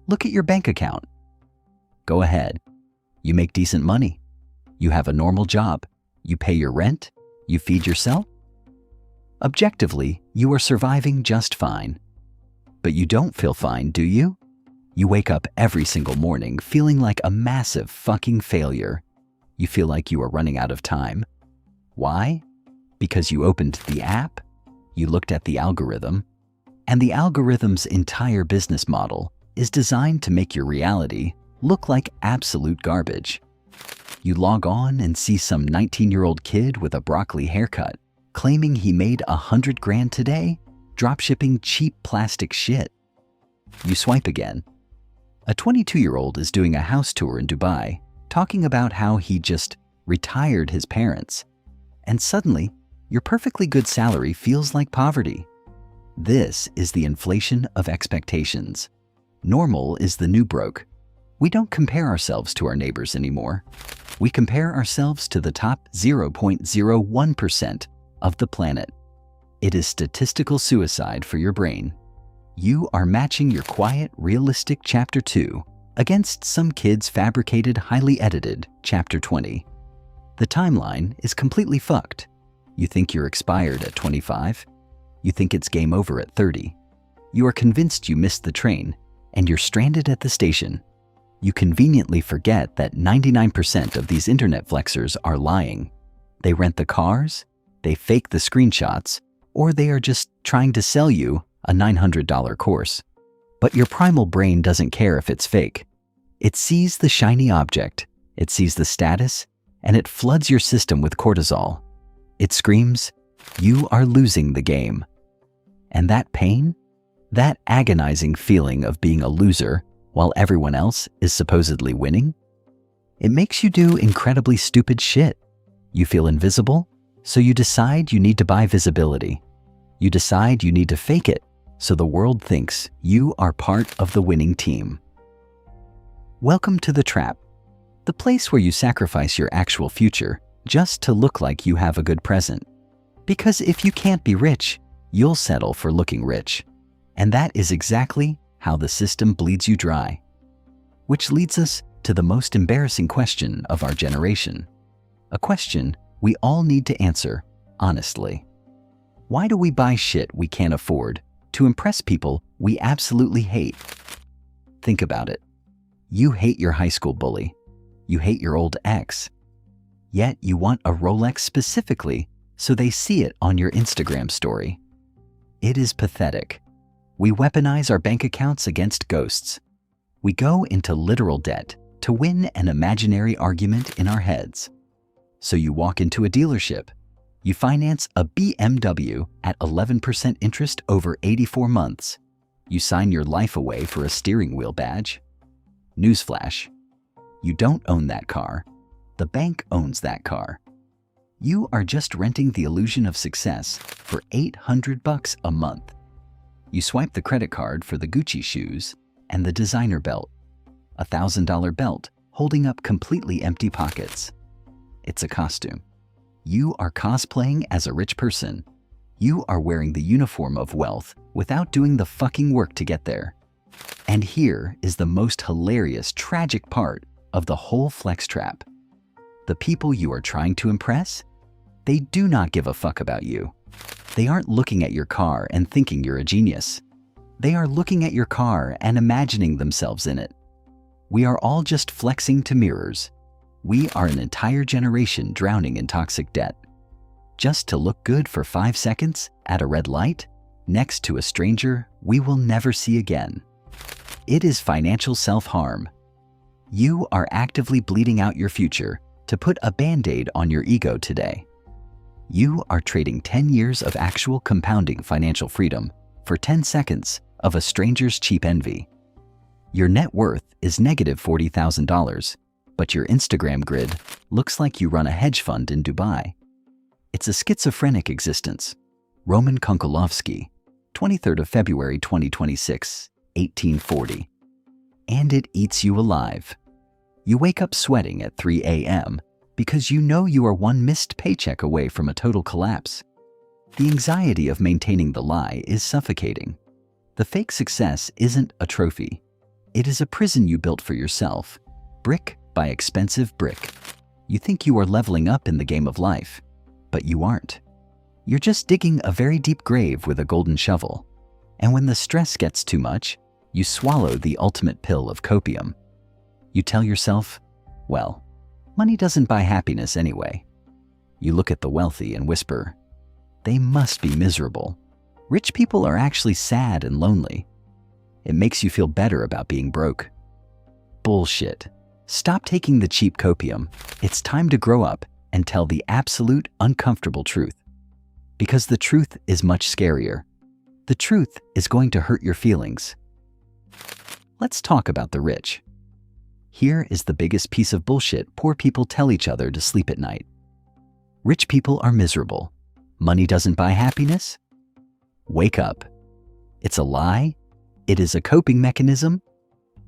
Look at your bank account. Go ahead. You make decent money. You have a normal job. You pay your rent. You feed yourself. Objectively, you are surviving just fine. But you don't feel fine, do you? You wake up every single morning feeling like a massive fucking failure. You feel like you are running out of time. Why? Because you opened the app, you looked at the algorithm, and the algorithm's entire business model is designed to make your reality look like absolute garbage. You log on and see some 19-year-old kid with a broccoli haircut claiming he made 100 grand today dropshipping cheap plastic shit. You swipe again. A 22-year-old is doing a house tour in Dubai talking about how he just retired his parents, and suddenly your perfectly good salary feels like poverty. This is the inflation of expectations. Normal is the new broke. We don't compare ourselves to our neighbors anymore. We compare ourselves to the top 0.01% of the planet. It is statistical suicide for your brain. You are matching your quiet, realistic Chapter 2 against some kid's fabricated, highly edited Chapter 20. The timeline is completely fucked. You think you're expired at 25. You think it's game over at 30. You are convinced you missed the train, and you're stranded at the station. You conveniently forget that 99% of these internet flexers are lying. They rent the cars, they fake the screenshots, or they are just trying to sell you a $900 course. But your primal brain doesn't care if it's fake. It sees the shiny object, it sees the status, and it floods your system with cortisol. It screams, "You are losing the game." And that pain, that agonizing feeling of being a loser while everyone else is supposedly winning, it makes you do incredibly stupid shit. You feel invisible, so you decide you need to buy visibility. You decide you need to fake it, so the world thinks you are part of the winning team. Welcome to the trap, the place where you sacrifice your actual future just to look like you have a good present. Because if you can't be rich, you'll settle for looking rich. And that is exactly how the system bleeds you dry. Which leads us to the most embarrassing question of our generation. A question we all need to answer honestly. Why do we buy shit we can't afford to impress people we absolutely hate? Think about it. You hate your high school bully. You hate your old ex. Yet you want a Rolex specifically so they see it on your Instagram story. It is pathetic. We weaponize our bank accounts against ghosts. We go into literal debt to win an imaginary argument in our heads. So you walk into a dealership. You finance a BMW at 11% interest over 84 months. You sign your life away for a steering wheel badge. Newsflash. You don't own that car. The bank owns that car. You are just renting the illusion of success for $800 a month. You swipe the credit card for the Gucci shoes and the designer belt, a $1,000 belt holding up completely empty pockets. It's a costume. You are cosplaying as a rich person. You are wearing the uniform of wealth without doing the fucking work to get there. And here is the most hilarious, tragic part of the whole flex trap. The people you are trying to impress, they do not give a fuck about you. They aren't looking at your car and thinking you're a genius. They are looking at your car and imagining themselves in it. We are all just flexing to mirrors. We are an entire generation drowning in toxic debt. Just to look good for 5 seconds at a red light next to a stranger we will never see again. It is financial self-harm. You are actively bleeding out your future to put a Band-Aid on your ego today. You are trading 10 years of actual compounding financial freedom for 10 seconds of a stranger's cheap envy. Your net worth is negative $40,000, but your Instagram grid looks like you run a hedge fund in Dubai. It's a schizophrenic existence. Roman Konkolovsky, 23rd of February 2026, 1840. And it eats you alive. You wake up sweating at 3 a.m. because you know you are one missed paycheck away from a total collapse. The anxiety of maintaining the lie is suffocating. The fake success isn't a trophy. It is a prison you built for yourself, brick by expensive brick. You think you are leveling up in the game of life, but you aren't. You're just digging a very deep grave with a golden shovel. And when the stress gets too much, you swallow the ultimate pill of copium. You tell yourself, well, money doesn't buy happiness anyway. You look at the wealthy and whisper, they must be miserable. Rich people are actually sad and lonely. It makes you feel better about being broke. Bullshit. Stop taking the cheap copium. It's time to grow up and tell the absolute uncomfortable truth. Because the truth is much scarier. The truth is going to hurt your feelings. Let's talk about the rich. Here is the biggest piece of bullshit poor people tell each other to sleep at night. Rich people are miserable. Money doesn't buy happiness? Wake up. It's a lie. It is a coping mechanism.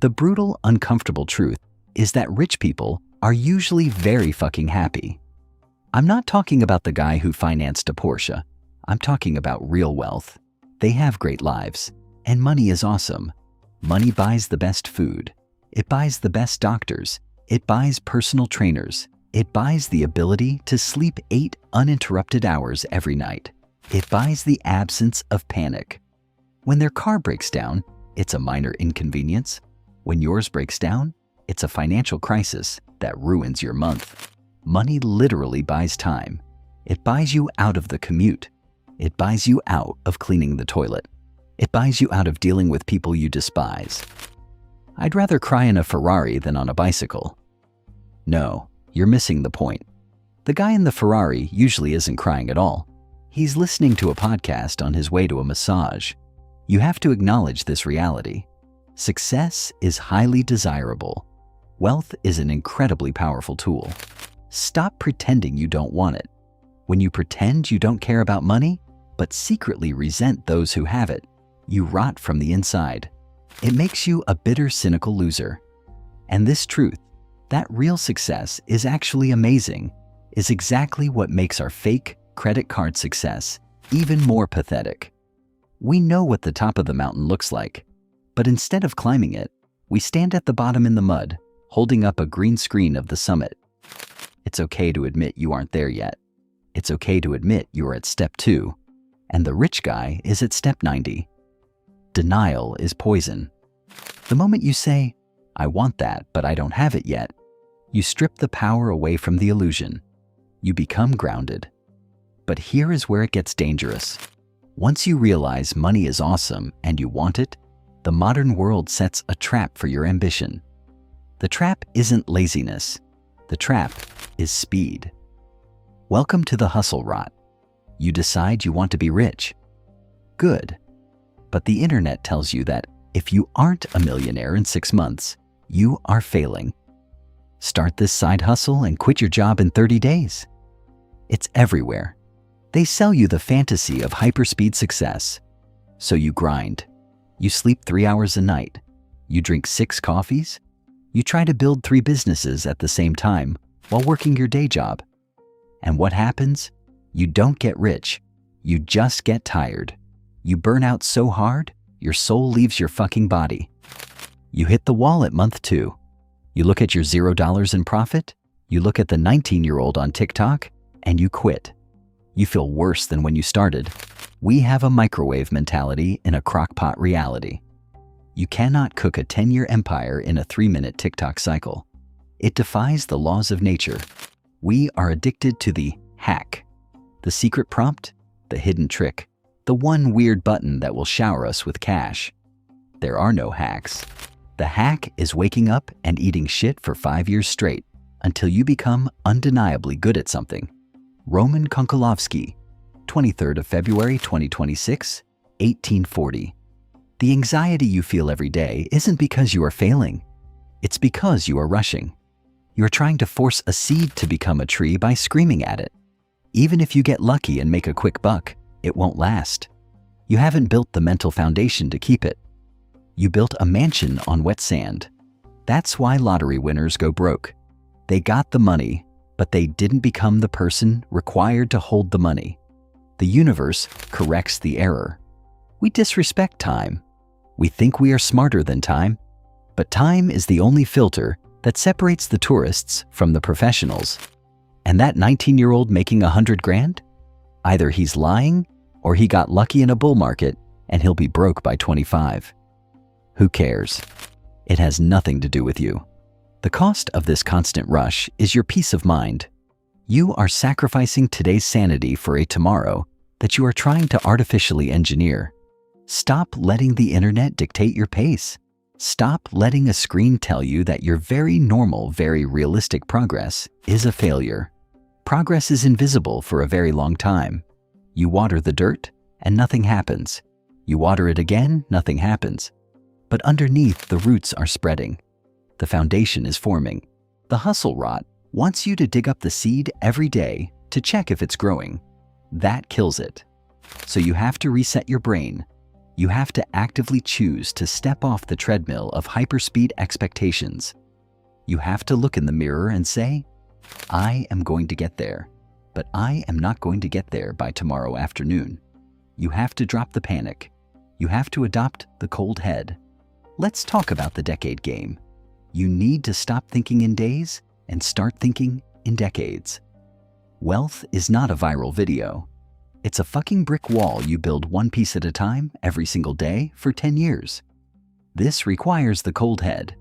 The brutal, uncomfortable truth is that rich people are usually very fucking happy. I'm not talking about the guy who financed a Porsche. I'm talking about real wealth. They have great lives, and money is awesome. Money buys the best food. It buys the best doctors. It buys personal trainers. It buys the ability to sleep 8 uninterrupted hours every night. It buys the absence of panic. When their car breaks down, it's a minor inconvenience. When yours breaks down, it's a financial crisis that ruins your month. Money literally buys time. It buys you out of the commute. It buys you out of cleaning the toilet. It buys you out of dealing with people you despise. I'd rather cry in a Ferrari than on a bicycle. No, you're missing the point. The guy in the Ferrari usually isn't crying at all. He's listening to a podcast on his way to a massage. You have to acknowledge this reality. Success is highly desirable. Wealth is an incredibly powerful tool. Stop pretending you don't want it. When you pretend you don't care about money, but secretly resent those who have it, you rot from the inside. It makes you a bitter, cynical loser. And this truth, that real success is actually amazing, is exactly what makes our fake credit card success even more pathetic. We know what the top of the mountain looks like, but instead of climbing it, we stand at the bottom in the mud, holding up a green screen of the summit. It's okay to admit you aren't there yet. It's okay to admit you're at step 2, and the rich guy is at step 90. Denial is poison. The moment you say, I want that, but I don't have it yet, you strip the power away from the illusion. You become grounded. But here is where it gets dangerous. Once you realize money is awesome and you want it, the modern world sets a trap for your ambition. The trap isn't laziness. The trap is speed. Welcome to the hustle rot. You decide you want to be rich. Good. But the internet tells you that if you aren't a millionaire in 6 months, you are failing. Start this side hustle and quit your job in 30 days. It's everywhere. They sell you the fantasy of hyperspeed success. So you grind. You sleep 3 hours a night. You drink 6 coffees. You try to build 3 businesses at the same time while working your day job. And what happens? You don't get rich. You just get tired. You burn out so hard, your soul leaves your fucking body. You hit the wall at month 2. You look at your $0 in profit. You look at the 19-year-old on TikTok, and you quit. You feel worse than when you started. We have a microwave mentality in a crock-pot reality. You cannot cook a 10-year empire in a 3-minute TikTok cycle. It defies the laws of nature. We are addicted to the hack, the secret prompt, the hidden trick, the one weird button that will shower us with cash. There are no hacks. The hack is waking up and eating shit for 5 years straight until you become undeniably good at something. Roman Konkolovsky, 23rd of February 2026, 1840. The anxiety you feel every day isn't because you are failing. It's because you are rushing. You're trying to force a seed to become a tree by screaming at it. Even if you get lucky and make a quick buck, it won't last. You haven't built the mental foundation to keep it. You built a mansion on wet sand. That's why lottery winners go broke. They got the money, but they didn't become the person required to hold the money. The universe corrects the error. We disrespect time. We think we are smarter than time. But time is the only filter that separates the tourists from the professionals. And that 19-year-old making 100 grand? Either he's lying or he got lucky in a bull market and he'll be broke by 25. Who cares? It has nothing to do with you. The cost of this constant rush is your peace of mind. You are sacrificing today's sanity for a tomorrow that you are trying to artificially engineer. Stop letting the internet dictate your pace. Stop letting a screen tell you that your very normal, very realistic progress is a failure. Progress is invisible for a very long time. You water the dirt and nothing happens. You water it again, nothing happens. But underneath, the roots are spreading. The foundation is forming. The hustle rot wants you to dig up the seed every day to check if it's growing. That kills it. So you have to reset your brain. You have to actively choose to step off the treadmill of hyperspeed expectations. You have to look in the mirror and say, I am going to get there, but I am not going to get there by tomorrow afternoon. You have to drop the panic. You have to adopt the cold head. Let's talk about the decade game. You need to stop thinking in days and start thinking in decades. Wealth is not a viral video. It's a fucking brick wall you build one piece at a time every single day for 10 years. This requires the cold head.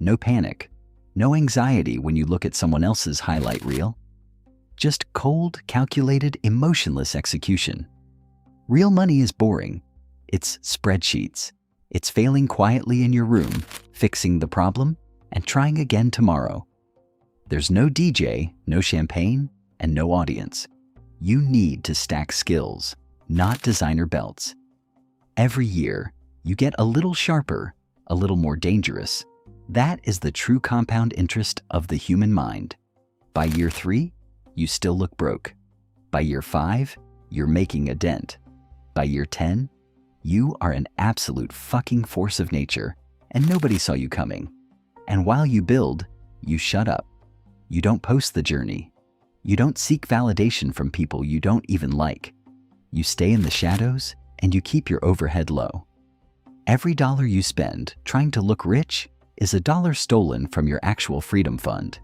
No panic. No anxiety when you look at someone else's highlight reel. Just cold, calculated, emotionless execution. Real money is boring. It's spreadsheets. It's failing quietly in your room, fixing the problem, and trying again tomorrow. There's no DJ, no champagne, and no audience. You need to stack skills, not designer belts. Every year, you get a little sharper, a little more dangerous. That is the true compound interest of the human mind. By year 3, you still look broke. By year 5, you're making a dent. By year 10, you are an absolute fucking force of nature, and nobody saw you coming. And while you build, you shut up. You don't post the journey. You don't seek validation from people you don't even like. You stay in the shadows and you keep your overhead low. Every dollar you spend trying to look rich is a dollar stolen from your actual freedom fund.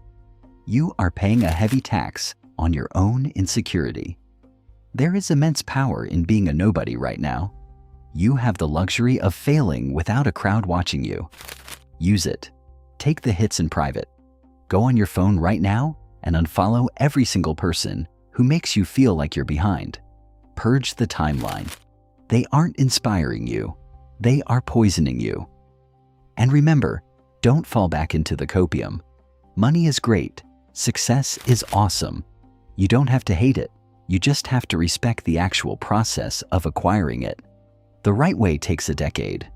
You are paying a heavy tax on your own insecurity. There is immense power in being a nobody right now. You have the luxury of failing without a crowd watching you. Use it. Take the hits in private. Go on your phone right now and unfollow every single person who makes you feel like you're behind. Purge the timeline. They aren't inspiring you. They are poisoning you. And remember, don't fall back into the copium. Money is great. Success is awesome. You don't have to hate it. You just have to respect the actual process of acquiring it. The right way takes a decade.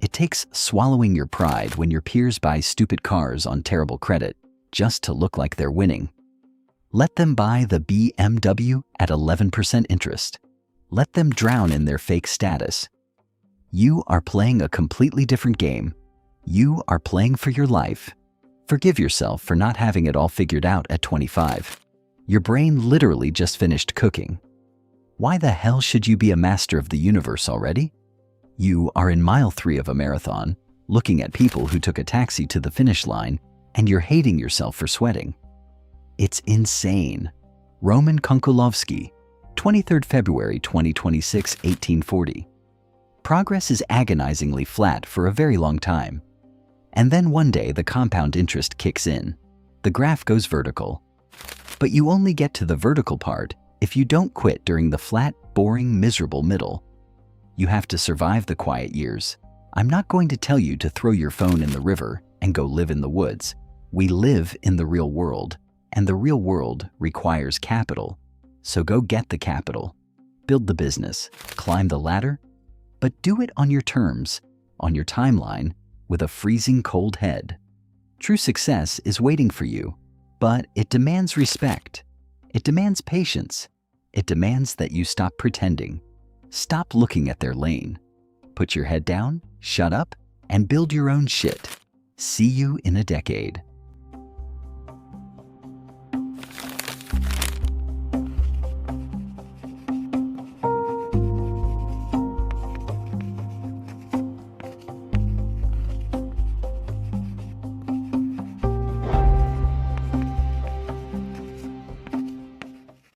It takes swallowing your pride when your peers buy stupid cars on terrible credit just to look like they're winning. Let them buy the BMW at 11% interest. Let them drown in their fake status. You are playing a completely different game. You are playing for your life. Forgive yourself for not having it all figured out at 25. Your brain literally just finished cooking. Why the hell should you be a master of the universe already? You are in mile 3 of a marathon, looking at people who took a taxi to the finish line, and you're hating yourself for sweating. It's insane. Roman Konkolovsky, 23rd February 2026, 1840. Progress is agonizingly flat for a very long time. And then one day the compound interest kicks in. The graph goes vertical. But you only get to the vertical part if you don't quit during the flat, boring, miserable middle. You have to survive the quiet years. I'm not going to tell you to throw your phone in the river and go live in the woods. We live in the real world, and the real world requires capital. So go get the capital. Build the business, climb the ladder, but do it on your terms, on your timeline, with a freezing cold head. True success is waiting for you, but it demands respect. It demands patience. It demands that you stop pretending. Stop looking at their lane. Put your head down, shut up, and build your own shit. See you in a decade.